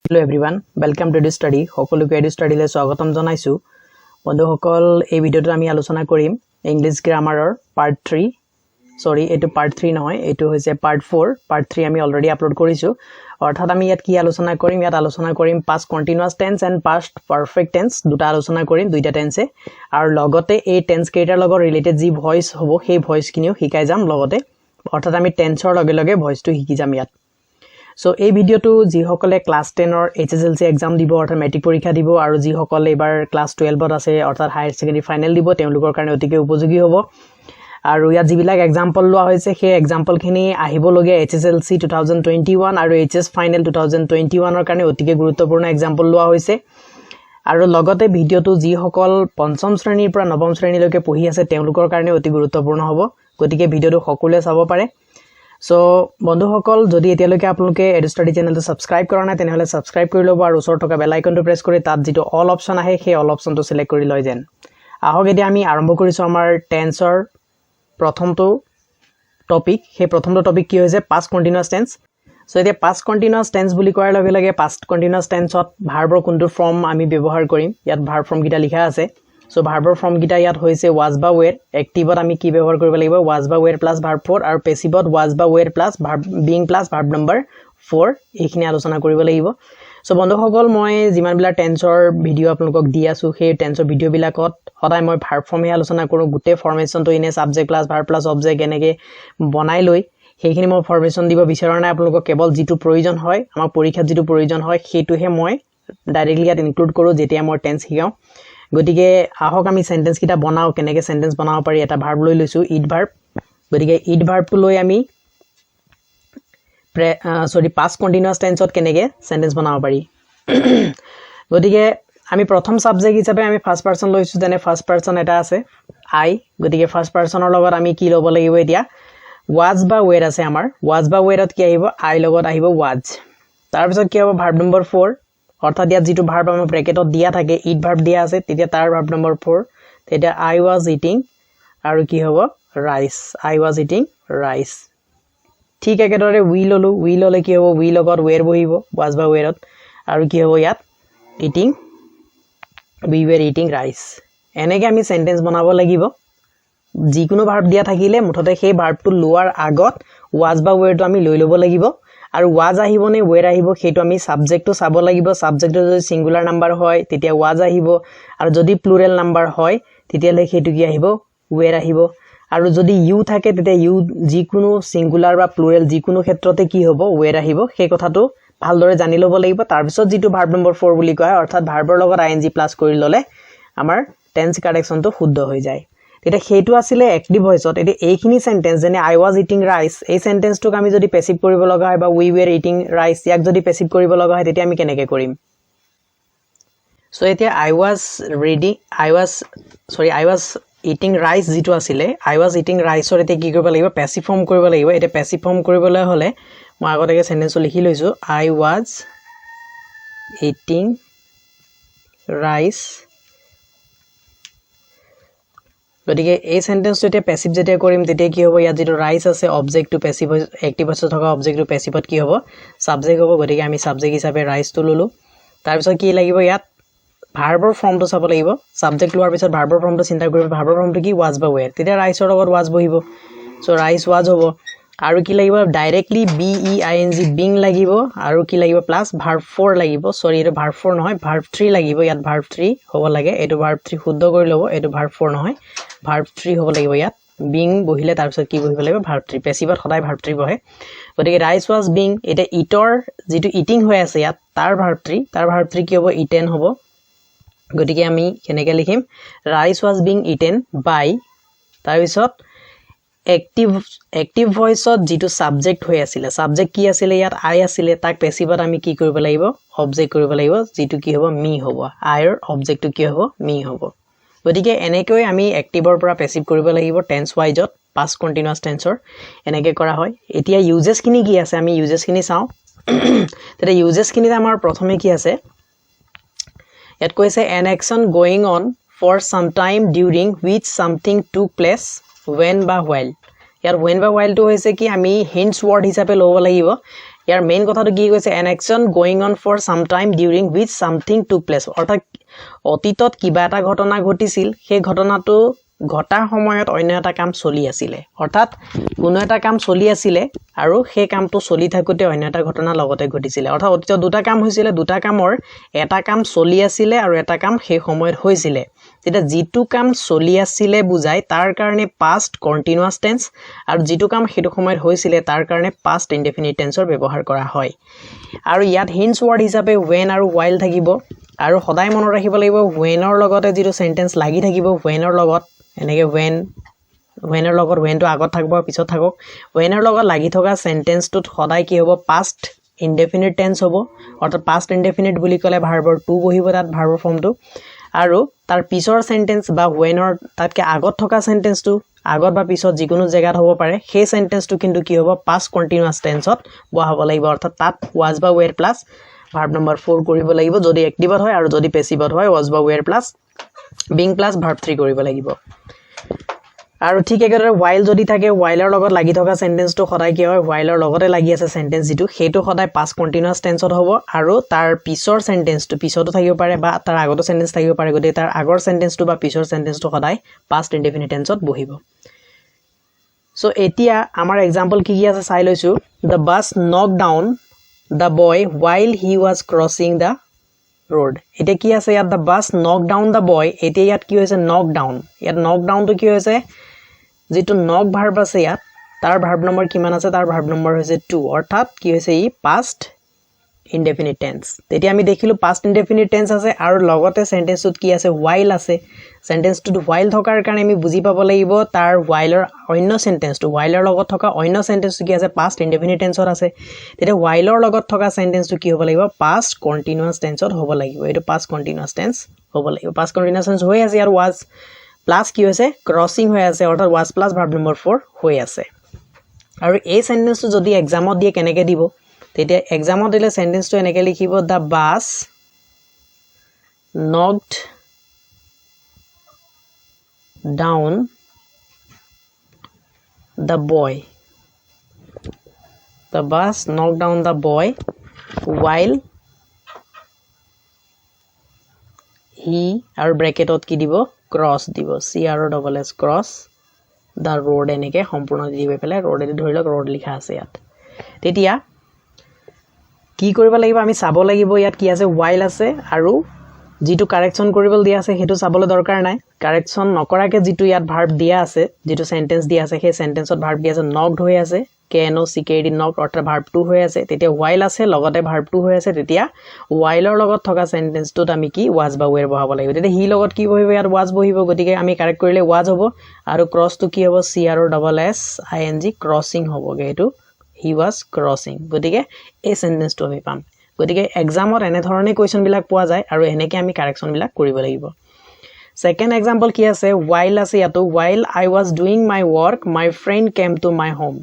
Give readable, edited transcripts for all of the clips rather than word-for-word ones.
Hello everyone, welcome to this study. সকলোকে এডু ষ্টাডিলৈ স্বাগতম জনাইছো। বন্ধুসকল এই ভিডিওটো আমি আলোচনা কৰিম ইংলিশ গ্ৰামাৰৰ পাৰ্ট 3 সৰি এটো পাৰ্ট 3 নহয় এটো হৈছে পাৰ্ট 4 পাৰ্ট 3 আমি অলৰেডি আপলোড কৰিছো অৰ্থাৎ আমি ইয়াত কি আলোচনা কৰিম ইয়াত আলোচনা কৰিম past continuous tense and past perfect tense দুটা আলোচনা কৰিম দুইটা টেন্সে আৰু লগতে এই টেন্স কেইটাৰ লগত ৰিলেটেড যি ভয়েস হ'ব সেই ভয়েস কিনিও শিকাই যাম লগতে অৰ্থাৎ আমি টেন্সৰ লগে লগে ভয়েসটো শিকি যাম ইয়াত So এই ভিডিওটো যি সকলে ক্লাস 10 অৰ HSLC এক্সাম দিব অৰ্থাৎ মেট্ৰিক পৰীক্ষা দিব আৰু যি সকলে এবাৰ ক্লাস 12 ত আছে অৰ্থাৎ হায়াৰ সেকেন্ডাৰী ফাইনাল দিব তেওঁলোকৰ কাৰণে অতিকে উপযোগী হ'ব আৰু ইয়াত যিবিলাক এক্সাম্পল লোৱা হৈছে সেই এক্সাম্পলখিনি আহিবলগীয়া HSLC 2021 আৰু HS ফাইনাল 2021 ৰ কাৰণে অতিকে গুৰুত্বপূৰ্ণ এক্সাম্পল লোৱা হৈছে আৰু লগতে ভিডিওটো যি সকল পঞ্চম শ্ৰেণীৰ পৰা নৱম শ্ৰেণীলৈকে পঢ়ি আছে তেওঁলোকৰ কাৰণে অতি গুৰুত্বপূৰ্ণ হ'ব গতিকে ভিডিওটো সকলোৱে চাব পাৰে So বন্ধুসকল যদি এতিয়ালৈকে আপোনালোকে এডু ষ্টাডি চেনেলটো সাবস্ক্ৰাইব কৰা নাই তেনেহলে সাবস্ক্ৰাইব কৰি লব আৰু ওচৰত থকা বেল আইকনটো প্ৰেছ কৰি তাত যেটো অল অপচন আহে সেই অল অপচনটো সিলেক্ট কৰি লয় যেন আহক এতিয়া আমি আৰম্ভ কৰিছো আমাৰ টেন্সৰ প্ৰথমটো টপিক সেই প্ৰথমটো টপিক কি হৈছে past continuous tense সো এতিয়া past continuous tense বুলি কোৱাৰ লগে লগে past continuous tenseত ভাৰ্বৰ কোনটো ফৰ্ম আমি ব্যৱহাৰ কৰিম ইয়াত ভাৰ্ব ফৰ্ম গিটা লিখা আছে So ভাৰ্বৰ ফৰ্ম গিটা ইয়াত হৈছে was বা were এক্টিভত আমি কি ব্যৱহাৰ কৰিব লাগিব was বা were plus verb 4 আৰু পেসিভত was বা were plus verb being plus verb number 4 এইখিনি আলোচনা কৰিব লাগিব সো বন্ধুসকল মই যিমান বিলা টেন্সৰ ভিডিও আপোনালোকক দি আছো সেই টেন্সৰ ভিডিও বিলাকত সদায় মই ভাৰ্ব ফৰ্মে আলোচনা কৰো গুটে ফৰ্মেশনটো ইনে subject plus verb plus object এনেকে বনাই লৈ সেইখিনি মই ফৰ্মেশন দিব বিচাৰা নাই আপোনালোকক কেৱল যেটো প্ৰয়োজন হয় আমাৰ পৰীক্ষাত যেটো প্ৰয়োজন হয় হেতুহে মই ডাইৰেক্টলি ইয়াত ইনক্লুড কৰো যেতিয়া মই টেন্স শিকাও গতিকে আহক আমি সেন্টেন্স কিটা বনাও কেনেকে সেন্টেন্স বনাব পাৰি এটা ভাৰ্ব লৈ লৈছো ইট ভাৰ্ব গতিকে ইট ভাৰ্বটো লৈ আমি past continuous tenseত কেনেকে সেন্টেন্স বনাব পাৰি গতিকে আমি প্ৰথম সাবজেক্ট হিচাপে আমি ফাৰ্স্ট পাৰসন লৈছো যেনে ফাৰ্স্ট পাৰসন এটা আছে আই গতিকে ফাৰ্স্ট পাৰসনৰ লগত আমি কি ল'ব লাগিব এতিয়া was বা were আছে আমাৰ was বা wereত কি আহিব আই লগত আহিব was তাৰ পিছত কি হ'ব ভাৰ্ব নম্বৰ 4 অৰ্থাৎ ইয়াত যেটো ভাৰ্ব আমাৰ ব্ৰেকেটত দিয়া থাকে ইট ভাৰ্ব দিয়া আছে তেতিয়া তাৰ ভাৰ্ব নম্বৰ 4 তেতিয়া I was eating আৰু কি হ'ব rice I was eating rice ঠিক একেদৰে উই ললে কি হ'ব উই লগত were বহিব was বা wereত আৰু কি হ'ব ইয়াত eating we were eating rice এনেকৈ আমি সেন্টেন্স বনাব লাগিব যিকোনো ভাৰ্ব দিয়া থাকিলে মুঠতে সেই ভাৰ্বটো লোৱাৰ আগত was বা were টো আমি লৈ লব লাগিব আৰু was আহিবনে were আহিব হেতু আমি সাবজেক্টটো চাব লাগিব সাবজেক্টটো যদি সিঙ্গুলাৰ নাম্বাৰ হয় তেতিয়া was আহিব আৰু যদি প্লুৰেল নাম্বাৰ হয় তেতিয়া হেতু কি আহিব were আহিব আৰু যদি you থাকে তেতিয়া you যিকোনো সিঙ্গুলাৰ বা প্লুৰেল যিকোনো ক্ষেত্ৰতে কি হ'ব were আহিব সেই কথাটো ভালদৰে জানি লব লাগিব তাৰ পিছত যেটো ভাৰ্ব নম্বৰ 4 বুলি কয় অৰ্থাৎ ভাৰ্বৰ লগত ing প্লাস কৰি ললে আমাৰ টেন্স কাৰেকচনটো শুদ্ধ হৈ যায় এটা হেতু আছিল এক্টিভ ভয়েসত এটি এইখিনি সেন্টেন্স যেনে I was eating rice এই সেন্টেন্সটোক আমি যদি পেসিভ কৰিব লগা হয় বা we were eating rice ইয়াক যদি পেসিভ কৰিব লগা হয় তেতিয়া আমি কেনেকৈ কৰিম সো এতিয়া I was eating rice যেটো আছিল I was eating rice অৰ এতিয়া কি কৰিব লাগিব পেসিভ ফৰ্ম কৰিব লাগিব এটা পেসিভ ফৰ্ম কৰিবলৈ হলে মই আগতেকে সেন্টেন্সটো লিখি লৈছো I was eating rice গতিকে এই সেন্টেন্সটো এতিয়া পেসিভ যেতিয়া কৰিম তেতিয়া কি হ'ব ইয়াত যেটো ৰাইস আছে অবজেক্টটো পেসিভ এক্টিভ আছে থকা অবজেক্টটো পেসিভত কি হ'ব সাবজেক্ট হ'ব গতিকে আমি সাবজেক্ট হিচাপে ৰাইসটো ললো তাৰ পিছত কি লাগিব ইয়াত ভাৰ্বৰ ফৰ্মটো চাব লাগিব সাবজেক্ট লোৱাৰ পিছত ভাৰ্বৰ ফৰ্মটো চিন্তা কৰিব ভাৰ্বৰ ফৰ্মটো কি was বা were তেতিয়া ৰাইসৰ লগত was বহিব সো ৰাইস was হ'ব আৰু কি লাগিব ডাইৰেক্টলি being লাগিব আৰু কি লাগিব প্লাস ভাৰ্ব 4 লাগিব সৰি এটা ভাৰ্ব 4 নহয় ভাৰ্ব 3 লাগিব ইয়াত ভাৰ্ব 3 হ'ব লাগে এটো ভাৰ্ব 3 শুদ্ধ কৰি লব এটো ভাৰ্ব 4 নহয় ভাৰ্ব 3 হ'ব লাগিব ইয়াত being বহিলে তাৰ পিছত কি বহিব লাগিব ভাৰ্ব 3 পেসিভত সদায় ভাৰ্ব 3 বহে গতিকে rice was being এটা ইটৰ যেটো ইটিং হৈ আছে ইয়াত তাৰ ভাৰ্ব 3 কি হ'ব eaten হ'ব গতিকে আমি কেনেকৈ লিখিম rice was being eaten by তাৰ পিছত এক্টিভ ভয়েসত যেটো সাবজেক্ট হৈ আছিল সাবজেক্ট কি আছিল ইয়াত I আছিল তাক পেসিভত আমি কি কৰিব লাগিব অবজেক্ট কৰিব লাগিব যেটো কি হ'ব me হ'ব I ৰ অবজেক্টটো কি হ'ব me হ'ব গতিকে এনেকৈ আমি এক্টিভৰ পৰা পেসিভ কৰিব লাগিব টেন্স ওয়াইজত past continuous tenseৰ এনেকৈ কৰা হয় এতিয়া ইউজেস কিনি কি আছে আমি ইউজেস কিনি চাও তেতে ইউজেস কিনিত আমাৰ প্ৰথমে কি আছে ইয়াত কৈছে an action going on for some time during which something took place when বা while ইয়াৰ when বা while to হৈছে কি আমি hints word হিচাপে লব লাগিব ইয়াৰ মেইন কথাটো কি কৈছে an action going on for some time during which something took place অৰ্থাৎ অতীতত কিবা এটা ঘটনা ঘটিছিল সেই ঘটনাটো ঘটাৰ সময়ত অন্য এটা কাম চলি আছিল অৰ্থাৎ কোনো এটা কাম চলি আছিল আৰু সেই কামটো চলি থাকোতে অন্য এটা ঘটনা লগতে ঘটিছিল অৰ্থাৎ অতীতত দুটা কাম হৈছিল দুটা কামৰ এটা কাম চলি আছিল আৰু এটা কাম সেই সময়ত হৈছিল তেতিয়া যেটো কাম চলি আছিল বুজাই তাৰ কাৰণে past continuous tense আৰু যেটো কাম হেতু সময়ত হৈছিল তাৰ কাৰণে past indefinite tense ৰ ব্যৱহাৰ কৰা হয় আৰু ইয়াত hints word হিচাপে when আৰু while থাকিব আৰু সদায় মনত ৰাখিব লাগিব when ৰ লগতে যেটো সেন্টেন্স লাগি থাকিব when ৰ লগত এনেকে when ৰ লগত when টো আগত থাকিব পিছত থাকক when ৰ লগত লাগি থকা সেন্টেন্সটোত সদায় কি হ'ব past indefinite tense হ'ব অৰ্থাৎ past indefinite বুলি ক'লে ভাৰ্বৰ টু বহিব তাত ভাৰ্বৰ ফৰ্মটো আৰু তাৰ পিছৰ সেন্টেন্স বা when ৰ তাতকে আগত থকা সেন্টেন্সটো আগত বা পিছত যিকোনো জায়গাত হ'ব পাৰে সেই সেন্টেন্সটো কিন্তু কি হ'ব past continuous tenseত বহাব লাগিব অৰ্থাৎ তাত was বা were plus verb number 4 কৰিব লাগিব যদি এক্টিভত হয় আৰু যদি পেসিভত হয় was বা were plus being plus verb 3 কৰিব লাগিব আৰু ঠিক একেদৰে while যদি থাকে while ৰ লগত লাগি থকা সেন্টেন্সটো সদায় কি হয় while ৰ লগতে লাগি আছে সেন্টেন্স যেটো হেতু সদায় past continuous tenseত হ'ব আৰু তাৰ পিছৰ সেন্টেন্সটো পিছতো থাকিব পাৰে বা তাৰ আগতো সেন্টেন্স থাকিব পাৰে গতে তাৰ আগৰ সেন্টেন্সটো বা পিছৰ সেন্টেন্সটো সদায় past indefinite tenseত বহিব সো এতিয়া আমাৰ एग्जांपल কি আছে চাই লৈছো the bus knocked down the boy while he was crossing the road এতিয়া কি আছে ইয়াত the bus knocked down the boy এতিয়া ইয়াত কি হৈছে knock down ইয়াত knock down তো কি হৈছে যেটো knock verb আছে ইয়াত তাৰ verb number কিমান আছে তাৰ verb number হৈছে 2 অৰ্থাৎ কি হৈছে ই past indefinite tense তেতিয়া আমি দেখিলো past indefinite tense আছে আৰু লগতে সেন্টেন্সত কি আছে while আছে সেন্টেন্সটো while থকাৰ কাৰণে আমি বুজি পাব লাগিব তাৰ while ৰ অন্য সেন্টেন্সটো while ৰ লগত থকা অন্য সেন্টেন্সটো কি আছে past indefinite tenseত আছে তেতিয়া while ৰ লগত থকা সেন্টেন্সটো কি হ'ব লাগিব past continuous tenseত হ'ব লাগিব এটো past continuous tense হ'ব লাগিব past continuous tense হৈ আছে আৰু was plus কি হৈছে crossing হৈ আছে অৰ্থাৎ was plus verb number 4 হৈ আছে আৰু এই সেন্টেন্সটো যদি এক্সামত দিয়ে কেনেকৈ দিব তেতিয়া এক্সামত দিলে সেন্টেন্সটো এনেকৈ লিখিব the bus knocked down the boy the bus knocked down the boy while he আৰু ব্ৰেকেটত কি দিব ক্ৰস দিব c আৰু double s cross the road এনেকৈ সম্পূৰ্ণ দিব পেলে road এ ধৰি লওক road লিখা আছে ইয়াত তেতিয়া কি কৰিব লাগিব আমি চাব লাগিব ইয়াত কি আছে while আছে আৰু যেটো কাৰেকচন কৰিবলৈ দিয়া আছে হেতু চাবলৈ দৰকাৰ নাই কাৰেকচন নকৰাকে যেটো ইয়াত ভার্ব দিয়া আছে যেটো সেন্টেন্স দিয়া আছে সেই সেন্টেন্সত ভার্ব দিয়া আছে knocked হৈ আছে knocked knocked অৰ্থাৎ ভাৰ্ব 2 হৈ আছে তেতিয়া while আছে লগতে ভাৰ্ব 2 হৈ আছে তেতিয়া while ৰ লগত থকা সেন্টেন্সটোত আমি কি was বা were বহাব লাগিব তেতিয়া হি লগত কি বহিব ইয়াত was বহিব গতিকে আমি কাৰেক্ট কৰিলে was হ'ব আৰু ক্ৰসটো কি হ'ব c আৰু ডবল s ing ক্ৰসিং হ'বগে এটো he was crossing গতিকে এই সেন্টেন্সটো আমি পাম গতিকে এক্সামত এনে ধৰণে কোৱেশ্চন বিলাক পোৱা যায় আৰু এনেকৈ আমি কাৰেকচন বিলাক কৰিব লাগিব সেকেন্ড एग्जांपल কি আছে while আছে ইয়াতো while I was doing my work my friend came to my home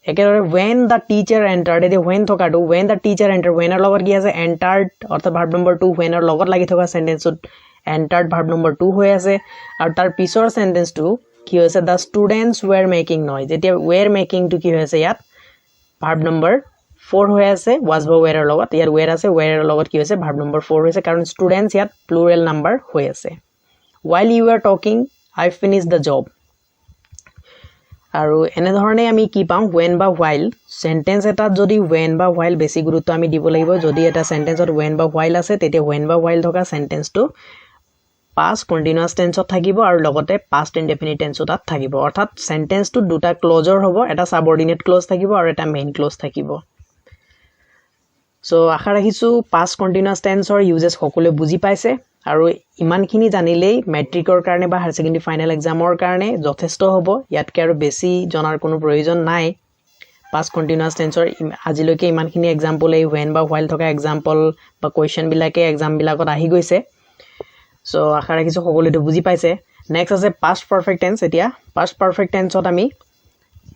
একেদৰে when the teacher entered এতে when থকাটো when the teacher entered when ৰ লগত কি আছে entered অৰ্থাৎ verb number 2 when ৰ লগত লাগি থকা সেন্টেন্সত entered verb number 2 হৈ আছে আৰু তাৰ পিছৰ সেন্টেন্সটো কি হৈছে the students were making noise এতিয়া were making to কি হৈছে ইয়াত verb number 4 হৈ আছে was বা were ৰ লগত ইয়াৰ were আছে were ৰ লগত কি হৈছে verb number 4 হৈছে কাৰণ students ইয়াত plural number হৈ আছে while you were talking I finished the job আৰু এনে ধৰণে আমি কি পাম when বা while সেন্টেন্স এটাত যদি when বা while বেছি গুৰুত্ব আমি দিব লাগিব যদি এটা সেন্টেন্সত when বা while আছে তেতিয়া when বা while থকা সেন্টেন্সটো past continuous tense থাকিব আৰু লগতে past indefinite tense তাত থাকিব অৰ্থাৎ সেন্টেন্সটো দুটা ক্লজৰ হ'ব এটা সাবঅৰ্ডিনেট ক্লজ থাকিব আৰু এটা মেইন ক্লজ থাকিব সো আশা ৰাখিছো past continuous tense ৰ ইউজেস সকলোৱে বুজি পাইছে আৰু ইমানখিনি জানিলেই মেট্ৰিকৰ কাৰণে বা হায়াৰ সেকেন্ডাৰী ফাইনাল এক্সামৰ কাৰণে যথেষ্ট হ'ব ইয়াতকৈ আৰু বেছি জনাৰ কোনো প্ৰয়োজন নাই past continuous tense ৰ আজিলৈকে ইমানখিনি एग्जांपल এই when বা while থকা एग्जांपल বা কোৱেশ্চন বিলাকে एग्जाम বিলাকত আহি গৈছে সো আশা ৰাখিছো সকলোৱে বুজি পাইছে নেক্সট আছে past perfect tense এতিয়া past perfect tense ত আমি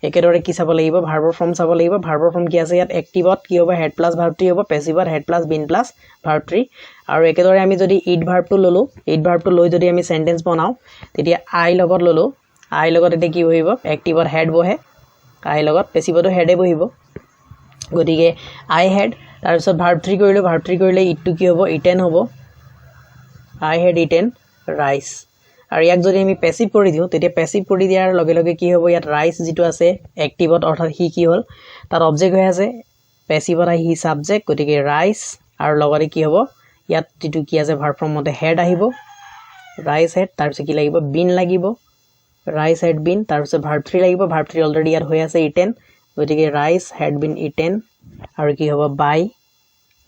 একেদৰে কি চাব লাগিব ভাৰ্বৰ ফৰ্ম চাব লাগিব ভাৰ্বৰ ফৰ্ম কি আছে ইয়াত এক্টিভত কি হ'ব হেড প্লাস ভাৰ্ব 3 হ'ব পেসিভত had plus been plus verb 3 আৰু একেদৰে আমি যদি ইট ভাৰ্বটো ললো ইট ভাৰ্বটো লৈ যদি আমি সেন্টেন্স বনাও তেতিয়া আই লগত ললো আই লগত এটা কি হইব এক্টিভত হেড বহে আই লগত পেসিভতো হেডে বহিব গতিকে I had তাৰপিছত verb 3 কৰিলে ইটটো কি হ'ব eaten হ'ব I had eaten rice আৰু ইয়াক যদি আমি প্যাসিভ কৰি দিও তেতিয়া প্যাসিভ কৰি দিয়াৰ লগে লগে কি হ'ব ইয়াত ৰাইস যেটো আছে অ্যাক্টিভত অৰ্থাৎ হি কি হ'ল তাৰ অবজেক্ট হৈ আছে প্যাসিভত হি সাবজেক্ট গতিকে ৰাইস আৰু লগতে কি হ'ব ইয়াত যেটো কি আছে ভাৰ্ব ফৰ্ম মতে হেড আহিব ৰাইস হেড তাৰপিছত কি লাগিব বিন লাগিব ৰাইস হেড বিন তাৰপিছত ভাৰ্ব 3 লাগিব ভাৰ্ব 3 অলৰেডি ইয়াত হৈ আছে eaten গতিকে ৰাইস হেড বিন eaten আৰু কি হ'ব বাই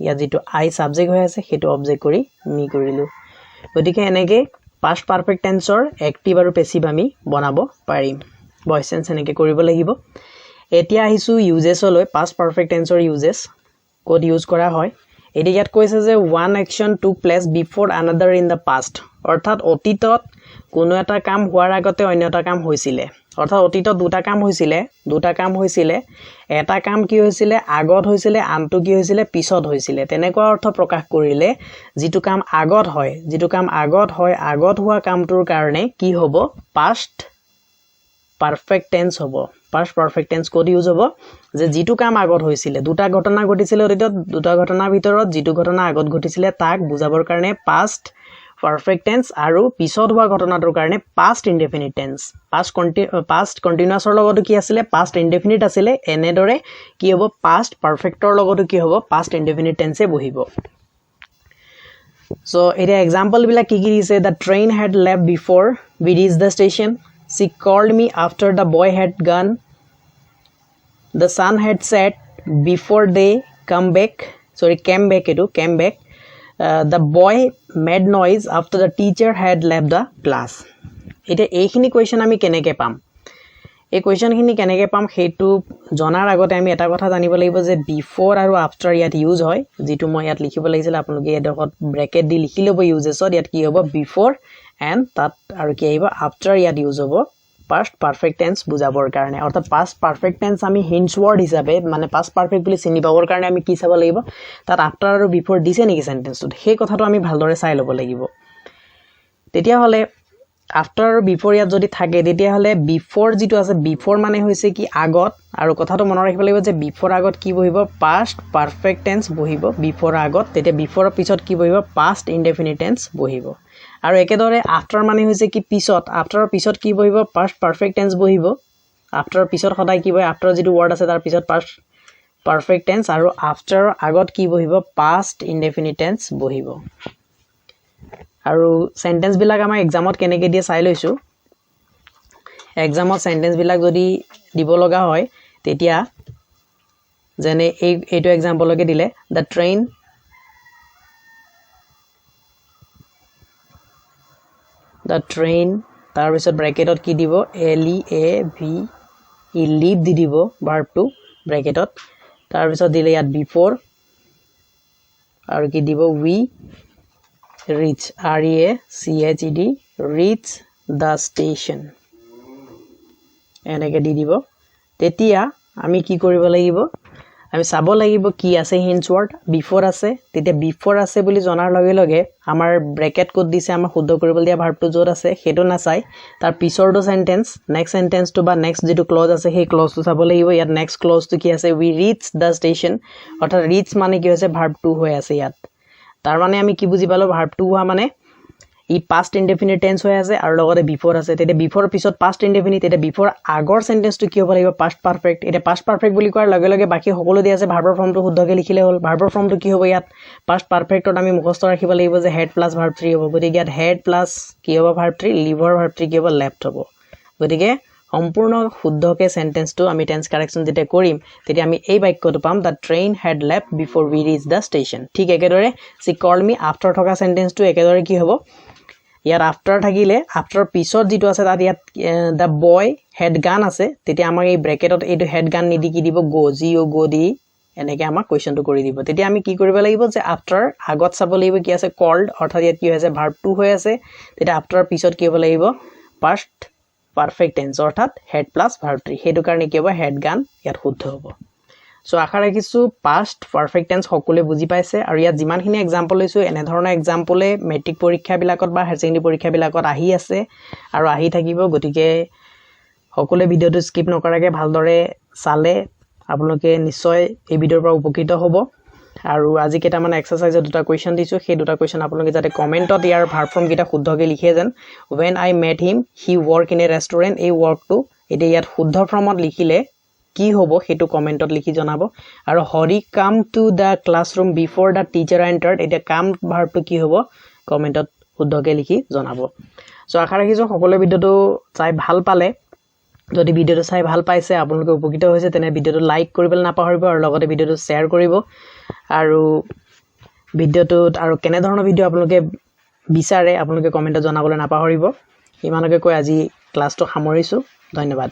ইয়াত যেটো I সাবজেক্ট হৈ আছে হেতু অবজেক্ট কৰি মি কৰিলো গতিকে এনেকে past perfect tense or active আৰু passive আমি বনাব পাৰিম voice tense এনেকে কৰিব লাগিব এতিয়া আহিছো uses লৈ past perfect tense or uses code use কৰা হয় এটি ইয়াত কৈছে যে one action took place before another in the past অৰ্থাৎ অতীতত কোনো এটা কাম হোৱাৰ আগতে অন্য এটা কাম হৈছিলে অৰ্থাৎ অতীতত দুটা কাম হৈছিলে এটা কাম কি হৈছিলে আগত হৈছিলে আনটো কি হৈছিলে পিছত হৈছিলে তেনেকুৱা অৰ্থ প্ৰকাশ কৰিলে যেটো কাম আগত হয় আগত হোৱা কামটোৰ কাৰণে কি হ'ব past perfect tense হ'ব past perfect tense code use হ'ব যে যেটো কাম আগত হৈছিলে দুটা ঘটনা ঘটিছিলে অতীতত দুটা ঘটনাৰ ভিতৰত যেটো ঘটনা আগত ঘটিছিলে তাক বুজাবৰ কাৰণে past perfect tense আৰু পিছত হোৱা ঘটনাটোৰ কাৰণে past indefinite tense past continuous ৰ লগতো কি আছিল past indefinite আছিল এনেদৰে কি হ'ব past perfect ৰ লগতো কি হ'ব past indefinite tense এ বহিব so এটা एग्जांपल বিলাক কি দিছে the train had left before we reached the station she called me after the boy had gone the sun had set before they came back the boy made noise after the teacher had left the class এটা এইখিনি question আমি কেনেকে পাম এই কোৱেশ্চনখিনি কেনেকে পাম হেতু জনাৰ আগতে আমি এটা কথা জানিব লাগিব যে বিফোৰ আৰু আফটাৰ ইয়াত ইউজ হয় যেটো মই ইয়াত লিখিব লাগিছিল আপোনালোকে এডখত ব্ৰেকেট দি লিখি লব ইউজেছত ইয়াত কি হ'ব বিফোৰ এন্ড তাত আৰু কি আহিব আফটাৰ ইয়াত ইউজ হ'ব past perfect tense বুজাবৰ কাৰণে অৰ্থাৎ past perfect tense আমি hints word হিচাপে মানে past perfect বুলি চিনি পাবৰ কাৰণে আমি কি চাব লাগিব তাত after আৰু before দিছে নেকি সেন্টেন্সটোত সেই কথাটো আমি ভালদৰে চাই ল'ব লাগিব তেতিয়া হলে after আৰু before ইয়াত যদি থাকে তেতিয়া হলে before যেটো আছে before মানে হৈছে কি আগত আৰু কথাটো মনত ৰাখিব লাগিব যে before আগত কি বহিব past perfect tense বহিব before আগত তেতিয়া before পিছত কি বহিব past indefinite tense বহিব আৰু একেদৰে after মানে হৈছে কি পিছত after পিছত কি বহিব past perfect tense বহিব after পিছত সদায় কি বহে after যেটো word আছে তাৰ পিছত past perfect tense আৰু after আগত কি বহিব past indefinite tense বহিব আৰু সেন্টেন্স বিলাক আমাৰ এক্সামত কেনেকে দিয়ে চাই লৈছো এক্সামত সেন্টেন্স বিলাক যদি দিব লগা হয় তেতিয়া যেনে এইটো এক্সাম্পলকে দিলে the train তাৰ পিছত ব্ৰেকেটত কি দিব leave দি দিব verb to ব্ৰেকেটত তাৰ পিছত দিলে ইয়াত before আৰু কি দিব we reach reach the station এনেকে দি দিব তেতিয়া আমি কি কৰিব লাগিব আমি চাব লাগিব কি আছে hints word before আছে তেতিয়া before আছে বুলি জনাৰ লগে লগে আমাৰ ব্ৰেকেট কোড দিছে আমাৰ শুদ্ধ কৰিবলৈ দিয়া ভাৰ্বটো যত আছে হেতু না চাই তাৰ পিছৰটো সেন্টেন্স নেক্সট সেন্টেন্সটো বা নেক্সট যেটো ক্লজ আছে সেই ক্লজটো চাব লাগিব ইয়াত নেক্সট ক্লজটো কি আছে we reach the station অৰ্থাৎ reach মানে কি হৈছে ভাৰ্ব 2 হৈ আছে ইয়াত তাৰ মানে আমি কি বুজি পালো ভাৰ্ব 2 হোৱা মানে ই past indefinite tense হৈ আছে আৰু লগতে before আছে তেতিয়া before পিছত past indefinite তেতিয়া before আগৰ সেন্টেন্সটো কি হ'ব লাগিব past perfect এটা past perfect বুলি কোৱাৰ লগে লগে বাকি সকলো দি আছে ভাৰ্বৰ ফৰ্মটো শুদ্ধকৈ লিখিলে হ'ল ভাৰ্বৰ ফৰ্মটো কি হ'ব ইয়াত past perfectত আমি মুখস্থ ৰাখিব লাগিব যে had plus verb 3 হ'ব গতিকে ইয়াত had plus কি হ'ব verb 3 leave verb 3 কি হ'ব left হ'ব গতিকে সম্পূৰ্ণ শুদ্ধকৈ সেন্টেন্সটো আমি টেন্স কাৰেকচন যেতিয়া কৰিম তেতিয়া আমি এই বাক্যটো পাম the train had left before we reached the station ঠিক একেদৰে she called me after থকা সেন্টেন্সটো একেদৰে কি হ'ব ইয়াৰ after থাকিলে after পিছত যেটো আছে তাত ইয়াত the boy had gone আছে তেতিয়া আমাৰ এই ব্ৰেকেটত এইটো had gone নিদি কি দিব go দি এনেকে আমাৰ কোৱেশ্চনটো কৰি দিব তেতিয়া আমি কি কৰিব লাগিব যে after আগত চাব লাগিব কি আছে called অৰ্থাৎ ইয়াত কি হৈছে verb 2 হৈ আছে তেতিয়া after পিছত কি হ'ব লাগিব past perfect tense অৰ্থাৎ had plus verb 3 হেতু কাৰণে কি হ'ব had gone ইয়াত শুদ্ধ হ'ব সো আশা ৰাখিছো past perfect tense সকলোৱে বুজি পাইছে আৰু ইয়াত যিমানখিনি एग्जांपल লৈছো এনে ধৰণৰ एग्जांपलে মেট্ৰিক পৰীক্ষা বিলাকত বা হায়াৰ সেকেন্ডাৰী পৰীক্ষা বিলাকত আহি আছে আৰু আহি থাকিব গতিকে সকলোৱে ভিডিওটো স্কিপ নকৰাকে ভালদৰে চালে আপোনালোকে নিশ্চয় এই ভিডিঅ'ৰ পৰা উপকৃত হ'ব আৰু আজি কেইটামান এক্সাৰসাইজৰ দুটা কোৱেশ্চন দিছো সেই দুটা কোৱেশ্চন আপোনালোকে যাতে কমেন্টত ইয়াৰ ভাৰ্ব ফৰ্ম কেইটা শুদ্ধকৈ লিখে যেন when I met him he work in a restaurant এই ওয়ার্কটো এটা ইয়াত শুদ্ধ ফৰ্মত লিখিলে কি হ'ব হেতু কমেন্টত লিখি জনাব আৰু Hari came to the classroom before the teacher entered এটা কাম ভাৰ্বটো কি হ'ব কমেন্টত শুদ্ধকৈ লিখি জনাব সো আশা ৰাখিছো সকলো ভিডিঅটো চাই ভাল পালে যদি ভিডিঅটো চাই ভাল পাইছে আপোনালোকে উপকৃত হৈছে তেনে ভিডিঅটো লাইক কৰিবলৈ নাপাহৰিব আৰু লগতে ভিডিঅটো শেয়াৰ কৰিব আৰু ভিডিঅটোত আৰু কেনে ধৰণৰ ভিডিঅ আপোনালোকে বিচাৰে আপোনালোকে কমেন্টত জনাবলৈ নাপাহৰিব ইমানকে কৈ আজি ক্লাছটো সামৰিছো ধন্যবাদ